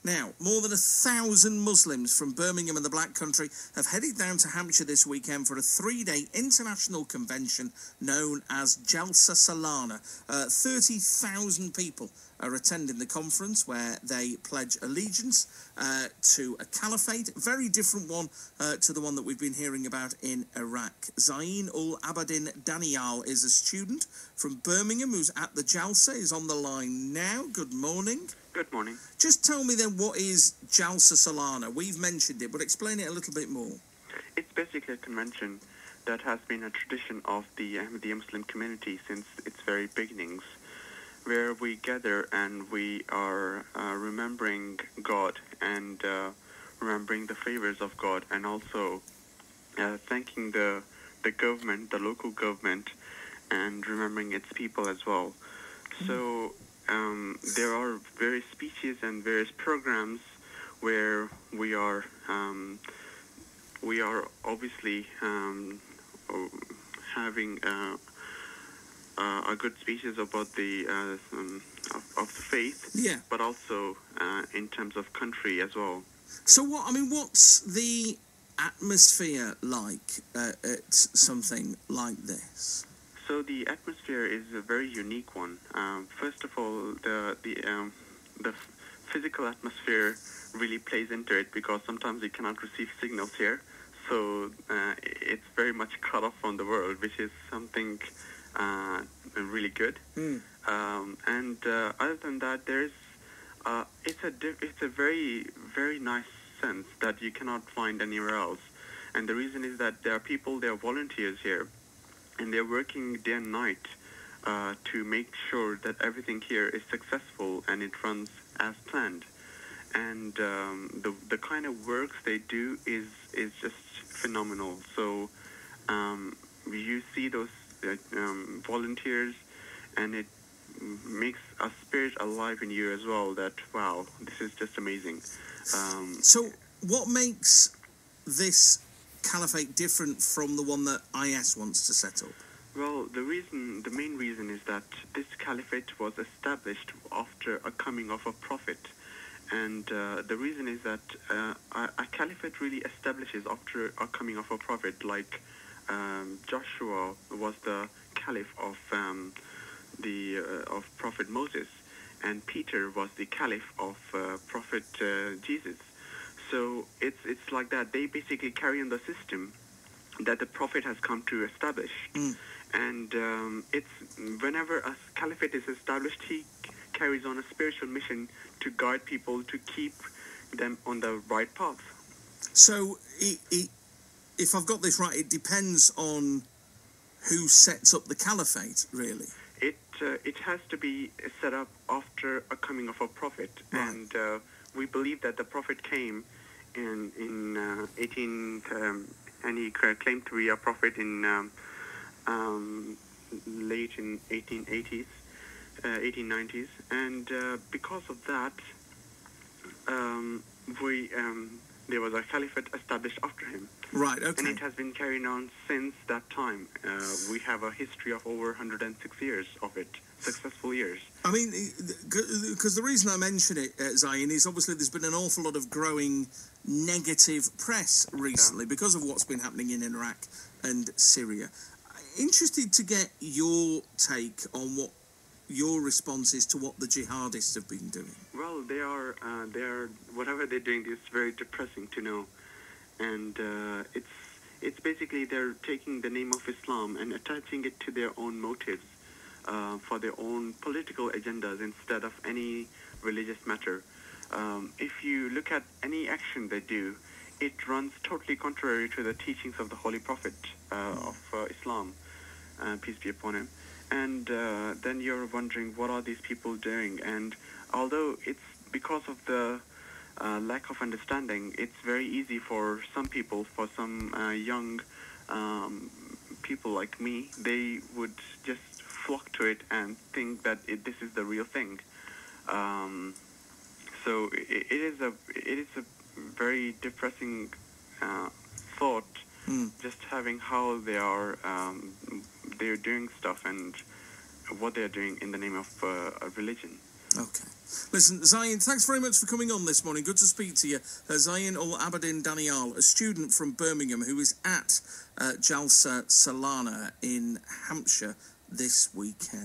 Now, more than 1,000 Muslims from Birmingham and the Black Country have headed down to Hampshire this weekend for a 3-day international convention known as Jalsa Salana. 30,000 people are attending the conference where they pledge allegiance to a caliphate, a very different one to the one that we've been hearing about in Iraq. Zain-ull-Abiddin Daniyal is a student from Birmingham who's at the Jalsa, is on the line now. Good morning. Good morning. Just tell me then, what is Jalsa Salana? We've mentioned it, but explain it a little bit more. It's basically a convention that has been a tradition of the Ahmadiyya Muslim Community since its very beginnings, where we gather and we are remembering God and remembering the favors of God, and also thanking the government, the local government, and remembering its people as well. So there are various speeches and various programs where we are obviously having a good speeches about the of the faith, yeah, but also in terms of country as well. So what's the atmosphere like at something like this? So the atmosphere is a very unique one. First of all, the physical atmosphere really plays into it, because sometimes you cannot receive signals here. So it's very much cut off from the world, which is something really good. And other than that, there's it's a very, very nice sense that you cannot find anywhere else. And the reason is that there are volunteers here, and they're working day and night to make sure that everything here is successful and it runs as planned. And the kind of works they do is just phenomenal. So you see those volunteers, and it makes a spirit alive in you as well, that, wow, this is just amazing. So what makes this Caliphate different from the one that IS wants to set up? Well, the main reason is that this Caliphate was established after a coming of a prophet. And the reason is that a Caliphate really establishes after a coming of a prophet, like Joshua was the Caliph of Prophet Moses, and Peter was the Caliph of Prophet Jesus. So it's like that. They basically carry on the system that the prophet has come to establish. And it's whenever a caliphate is established, he carries on a spiritual mission to guide people, to keep them on the right path. So if I've got this right, it depends on who sets up the caliphate, really. It has to be set up after a coming of a prophet, right. And we believe that the prophet came in 18, and he claimed to be a prophet in late in 1880s, 1890s, and because of that, there was a caliphate established after him. Right, okay. And it has been carried on since that time. We have a history of over 106 years of it, successful years. I mean, because the reason I mention it, Zain, is obviously there's been an awful lot of growing negative press recently because of what's been happening in Iraq and Syria. Interested to get your take on what your response is to what the jihadists have been doing. Well, they are whatever they're doing is very depressing to know, and it's basically they're taking the name of Islam and attaching it to their own motives, for their own political agendas instead of any religious matter. If you look at any action they do, it runs totally contrary to the teachings of the Holy Prophet of Islam, peace be upon him. And then you're wondering, what are these people doing? And although it's because of the lack of understanding, it's very easy for some people, for some young people like me, they would just flock to it and think that this is the real thing. So it is a very depressing thought, just having how they are they're doing stuff and what they're doing in the name of a religion. Okay. Listen, Zain, thanks very much for coming on this morning. Good to speak to you. Zain-ull-Abiddin Daniyal, a student from Birmingham who is at Jalsa Salana in Hampshire this weekend.